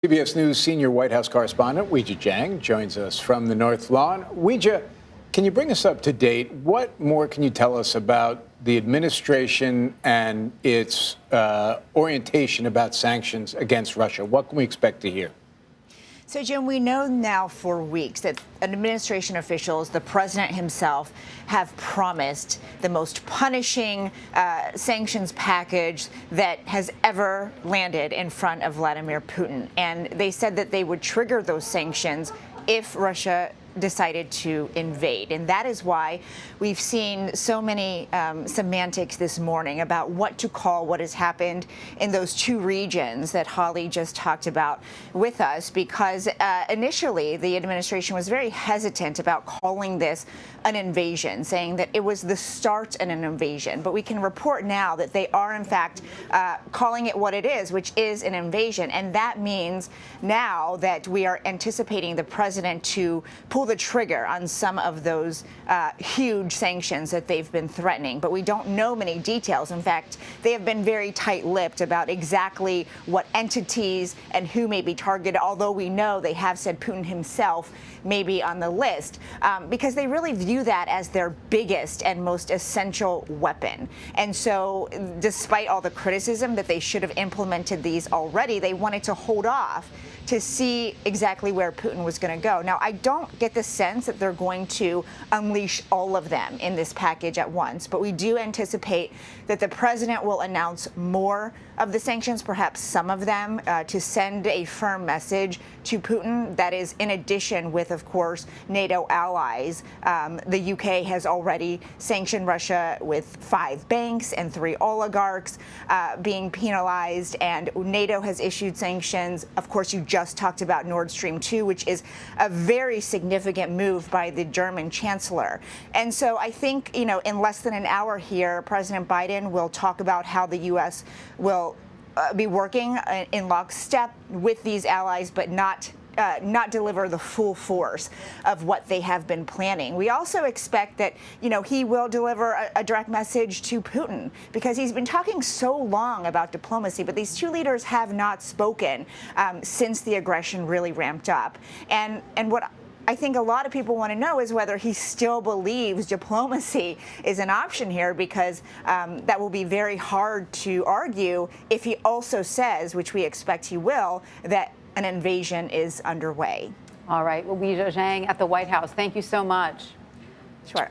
CBS News senior White House correspondent Weijia Jiang joins us from the North Lawn. Weijia, can you bring us up to date? What more can you tell us about the administration and its orientation about sanctions against Russia? What can we expect to hear? So, Jim, we know now for weeks that administration officials, the president himself, have promised the most punishing sanctions package that has ever landed in front of Vladimir Putin. And they said that they would trigger those sanctions if Russia decided to invade. And that is why we've seen so many semantics this morning about what to call what has happened in those two regions that Holly just talked about with us, because initially the administration was very hesitant about calling this an invasion, saying that it was the start of an invasion. But we can report now that they are, in fact, calling it what it is, which is an invasion. And that means now that we are anticipating the president to pull the trigger on some of those huge sanctions that they've been threatening. But we don't know many details. In fact, they have been very tight-lipped about exactly what entities and who may be targeted, although we know they have said Putin himself may be on the list, because they really view that as their biggest and most essential weapon. And so despite all the criticism that they should have implemented these already, they wanted to hold off to see exactly where Putin was going to go. Now, I don't get the sense that they're going to unleash all of them in this package at once, but we do anticipate that the president will announce more of the sanctions, perhaps some of them, to send a firm message to Putin. That is, in addition with, of course, NATO allies. The UK has already sanctioned Russia with 5 banks and 3 oligarchs being penalized, and NATO has issued sanctions. Of course, you just talked about Nord Stream 2, which is a very significant move by the German chancellor. And so I think, in less than an hour here, President Biden will talk about how the U.S. will be working in lockstep with these allies, but not deliver the full force of what they have been planning. We also expect that, he will deliver a direct message to Putin, because he's been talking so long about diplomacy, but these two leaders have not spoken since the aggression really ramped up. And what I think a lot of people want to know is whether he still believes diplomacy is an option here, because that will be very hard to argue if he also says, which we expect he will, that an invasion is underway. All right. Well, Weijia Jiang at the White House, thank you so much. Sure.